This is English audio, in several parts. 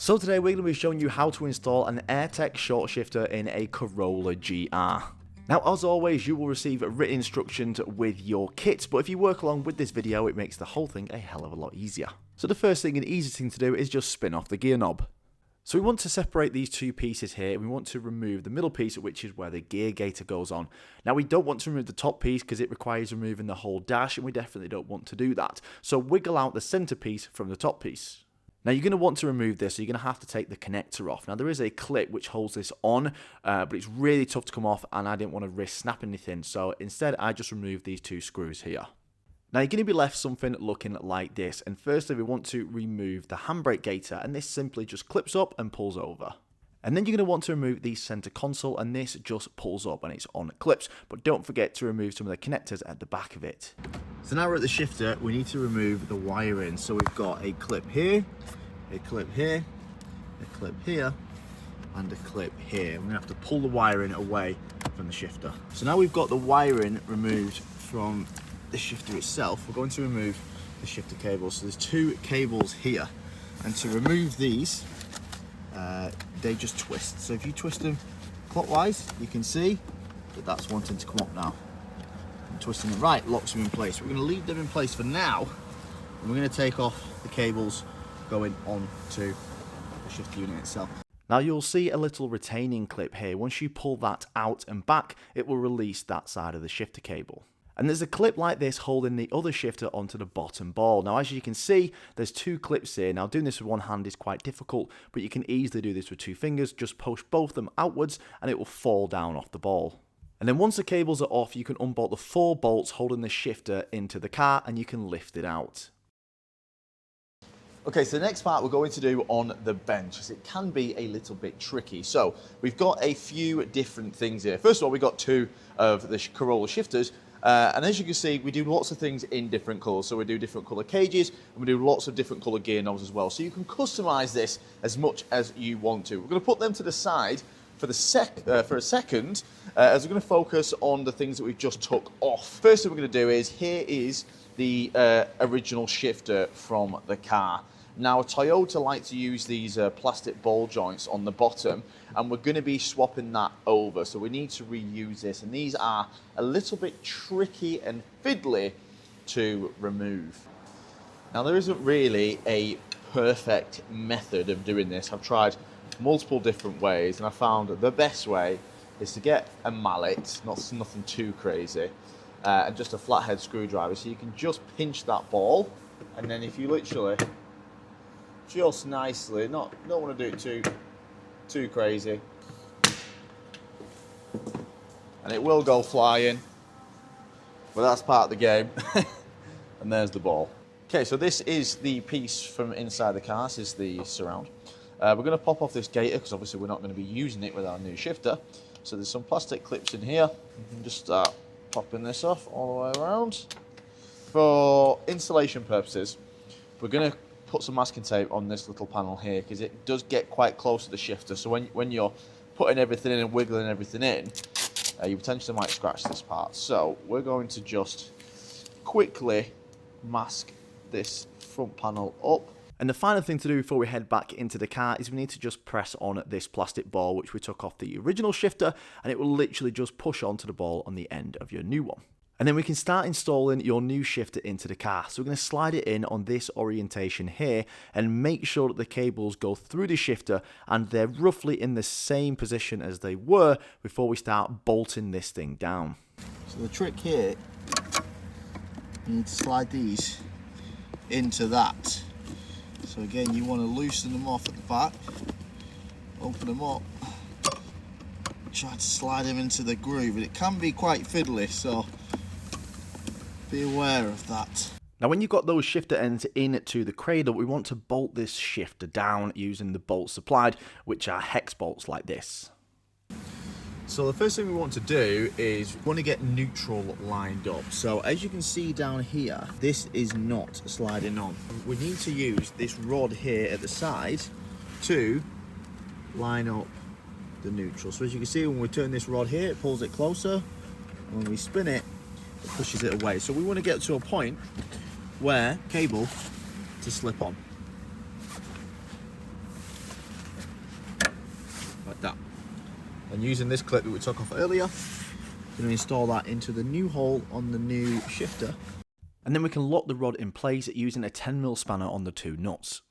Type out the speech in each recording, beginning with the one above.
So today we're going to be showing you how to install an AIRTEC short shifter in a Corolla GR. Now, as always, you will receive written instructions with your kit, but if you work along with this video, it makes the whole thing a hell of a lot easier. So the first thing and easiest thing to do is just spin off the gear knob. So we want to separate these two pieces here, and we want to remove the middle piece, which is where the gear gaiter goes on. Now, we don't want to remove the top piece because it requires removing the whole dash, and we definitely don't want to do that. So wiggle out the center piece from the top piece. Now, you're going to want to remove this, so you're going to have to take the connector off. Now, there is a clip which holds this on, but it's really tough to come off, and I didn't want to risk snapping anything, so instead I just removed these two screws here. Now, you're going to be left something looking like this, and firstly we want to remove the handbrake gaiter, and this simply just clips up and pulls over. And then you're going to want to remove the center console, and this just pulls up and it's on clips, but don't forget to remove some of the connectors at the back of it. So now we're at the shifter, we need to remove the wiring. So we've got a clip here, a clip here, a clip here, and a clip here. We're going to have to pull the wiring away from the shifter. So now we've got the wiring removed from the shifter itself, we're going to remove the shifter cables. So there's two cables here, and to remove these, they just twist. So if you twist them clockwise, you can see that that's wanting to come up now. And twisting it right locks them in place. We're going to leave them in place for now, and we're going to take off the cables going on to the shifter unit itself. Now you'll see a little retaining clip here. Once you pull that out and back, it will release that side of the shifter cable. And there's a clip like this holding the other shifter onto the bottom ball. Now, as you can see, there's two clips here. Now, doing this with one hand is quite difficult, but you can easily do this with two fingers. Just push both of them outwards and it will fall down off the ball. And then once the cables are off, you can unbolt the 4 bolts holding the shifter into the car and you can lift it out. Okay, so the next part we're going to do on the bench, as it can be a little bit tricky. So we've got a few different things here. First of all, we've got 2 of the Corolla shifters. And as you can see, we do lots of things in different colours. So we do different colour cages, and we do lots of different colour gear knobs as well. So you can customise this as much as you want to. We're going to put them to the side for a second, as we're going to focus on the things that we've just took off. First thing we're going to do is, here is the original shifter from the car. Now, Toyota like to use these plastic ball joints on the bottom, and we're going to be swapping that over. So we need to reuse this, and these are a little bit tricky and fiddly to remove. Now, there isn't really a perfect method of doing this. I've tried multiple different ways, and I found the best way is to get a mallet, nothing too crazy, and just a flathead screwdriver. So you can just pinch that ball, and then if you literally just nicely, don't want to do it too crazy, and it will go flying, but that's part of the game. And there's the ball. Okay, so this is the piece from inside the car. This is the surround. We're going to pop off this gaiter because obviously we're not going to be using it with our new shifter. So there's some plastic clips in here. You can just start popping this off all the way around. For installation purposes, we're going to put some masking tape on this little panel here because it does get quite close to the shifter. So when you're putting everything in and wiggling everything in, you potentially might scratch this part. So we're going to just quickly mask this front panel up. And the final thing to do before we head back into the car is we need to just press on this plastic ball which we took off the original shifter, and it will literally just push onto the ball on the end of your new one. And then we can start installing your new shifter into the car. So we're going to slide it in on this orientation here and make sure that the cables go through the shifter and they're roughly in the same position as they were before we start bolting this thing down. So the trick here, you need to slide these into that. So again, you want to loosen them off at the back, open them up, try to slide them into the groove, and it can be quite fiddly, so be aware of that. Now, when you've got those shifter ends into the cradle, we want to bolt this shifter down using the bolts supplied, which are hex bolts like this. So the first thing we want to do is we want to get neutral lined up. So as you can see down here, this is not sliding on. We need to use this rod here at the side to line up the neutral. So as you can see, when we turn this rod here, it pulls it closer, and when we spin it, it pushes it away. So we want to get to a point where cable to slip on. And using this clip that we took off earlier, we're going to install that into the new hole on the new shifter. And then we can lock the rod in place using a 10mm spanner on the 2 nuts.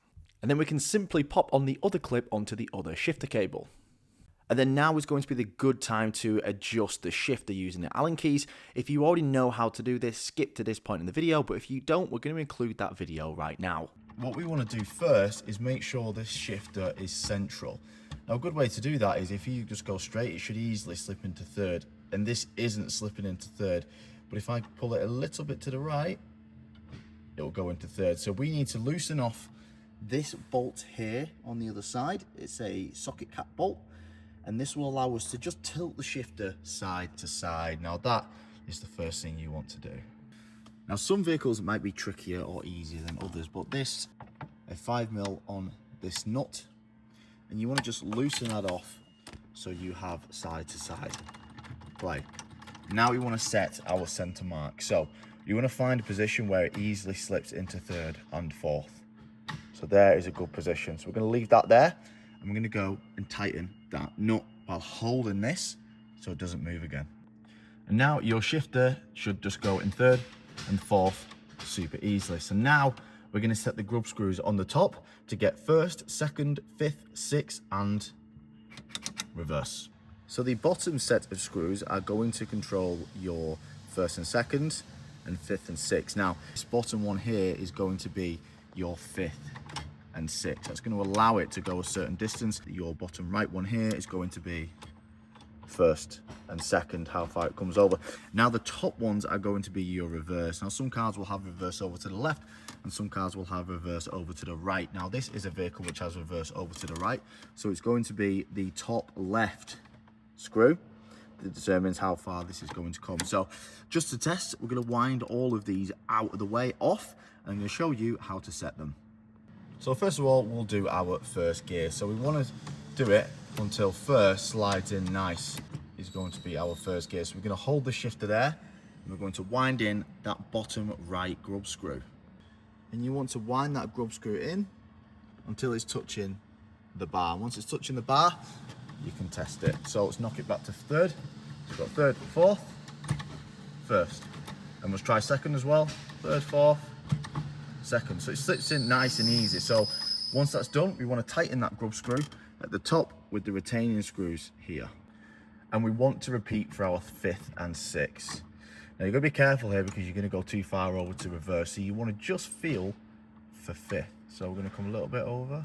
And then we can simply pop on the other clip onto the other shifter cable. And then now is going to be the good time to adjust the shifter using the Allen keys. If you already know how to do this, skip to this point in the video, but if you don't, we're going to include that video right now. What we want to do first is make sure this shifter is central. Now a good way to do that is if you just go straight, it should easily slip into third. And this isn't slipping into third. But if I pull it a little bit to the right, it will go into third. So we need to loosen off this bolt here on the other side. It's a socket cap bolt. And this will allow us to just tilt the shifter side to side. Now that is the first thing you want to do. Now some vehicles might be trickier or easier than others, but this, a 5mm on this nut, and you want to just loosen that off so you have side to side play. Now we want to set our center mark. So you want to find a position where it easily slips into third and fourth. So there is a good position. So we're going to leave that there, and we're going to go and tighten that nut while holding this so it doesn't move again. And now your shifter should just go in third and fourth super easily. So now we're going to set the grub screws on the top to get first, second, fifth, sixth, and reverse. So the bottom set of screws are going to control your first and second and fifth and sixth. Now this bottom one here is going to be your fifth and sixth. That's going to allow it to go a certain distance. Your bottom right one here is going to be first and second, how far it comes over. Now the top ones are going to be your reverse. Now some cars will have reverse over to the left and some cars will have reverse over to the right. Now this is a vehicle which has reverse over to the right, so it's going to be the top left screw that determines how far this is going to come. So just to test, we're going to wind all of these out of the way off, and I'm going to show you how to set them. So first of all, we'll do our first gear. So we want to do it until first slides in nice is going to be our first gear. So we're going to hold the shifter there, and we're going to wind in that bottom right grub screw. And you want to wind that grub screw in until it's touching the bar. Once it's touching the bar, you can test it. So let's knock it back to third. So we've got third, fourth, first. And let's try second as well. Third, fourth, second. So it slips in nice and easy. So once that's done, we want to tighten that grub screw at the top with the retaining screws here. And we want to repeat for our fifth and sixth. Now you've got to be careful here because you're going to go too far over to reverse. So you want to just feel for fifth. So we're going to come a little bit over.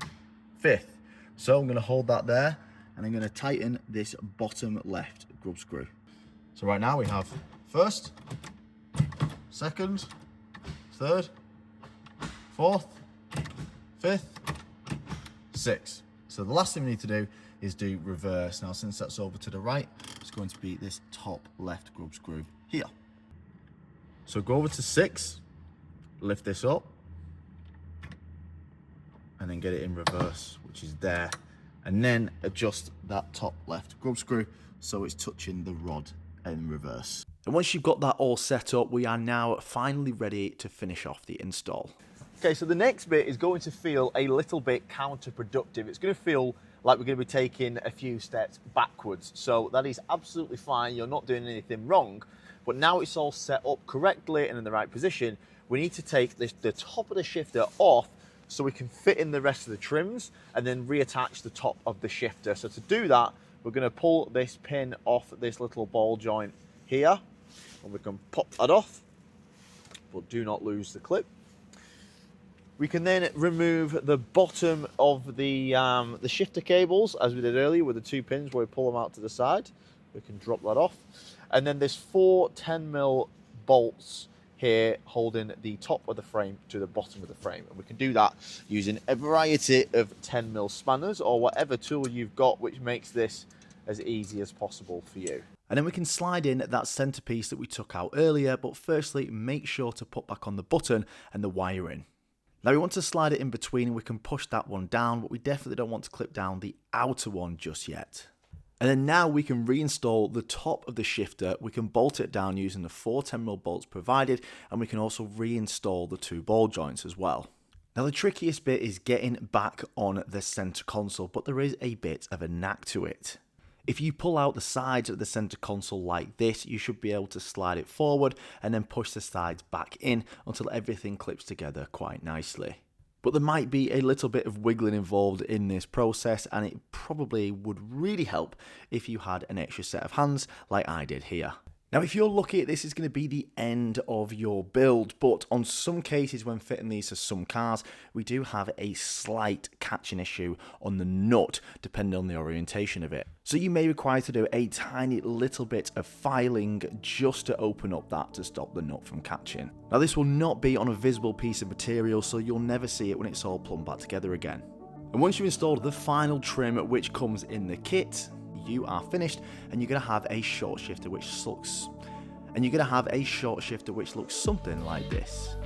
Fifth. So I'm going to hold that there, and I'm going to tighten this bottom left grub screw. So right now we have first, second, third, fourth, fifth, sixth. So the last thing we need to do is do reverse. Now since that's over to the right, it's going to be this top left grub screw here. So go over to 6, lift this up, and then get it in reverse, which is there. And then adjust that top left grub screw so it's touching the rod in reverse. And once you've got that all set up, we are now finally ready to finish off the install. Okay, so the next bit is going to feel a little bit counterproductive. It's going to feel like we're going to be taking a few steps backwards. So that is absolutely fine. You're not doing anything wrong. But now it's all set up correctly and in the right position, we need to take the top of the shifter off so we can fit in the rest of the trims and then reattach the top of the shifter. So to do that, we're going to pull this pin off this little ball joint here, and we can pop that off, but do not lose the clip. We can then remove the bottom of the shifter cables, as we did earlier with the 2 pins where we pull them out to the side. We can drop that off. And then there's 4 10mm bolts here holding the top of the frame to the bottom of the frame. And we can do that using a variety of 10mm spanners or whatever tool you've got, which makes this as easy as possible for you. And then we can slide in that centerpiece that we took out earlier, but firstly, make sure to put back on the button and the wire in. Now we want to slide it in between, and we can push that one down, but we definitely don't want to clip down the outer one just yet. And then now we can reinstall the top of the shifter. We can bolt it down using the 4 10mm bolts provided, and we can also reinstall the 2 ball joints as well. Now the trickiest bit is getting back on the center console, but there is a bit of a knack to it. If you pull out the sides of the center console like this, you should be able to slide it forward and then push the sides back in until everything clips together quite nicely. But there might be a little bit of wiggling involved in this process, and it probably would really help if you had an extra set of hands like I did here. Now, if you're lucky, this is going to be the end of your build, but on some cases when fitting these to some cars, we do have a slight catching issue on the nut, depending on the orientation of it. So you may require to do a tiny little bit of filing just to open up that to stop the nut from catching. Now, this will not be on a visible piece of material, so you'll never see it when it's all plumbed back together again. And once you've installed the final trim which comes in the kit, you are finished, and you're going to have a short shifter which looks something like this.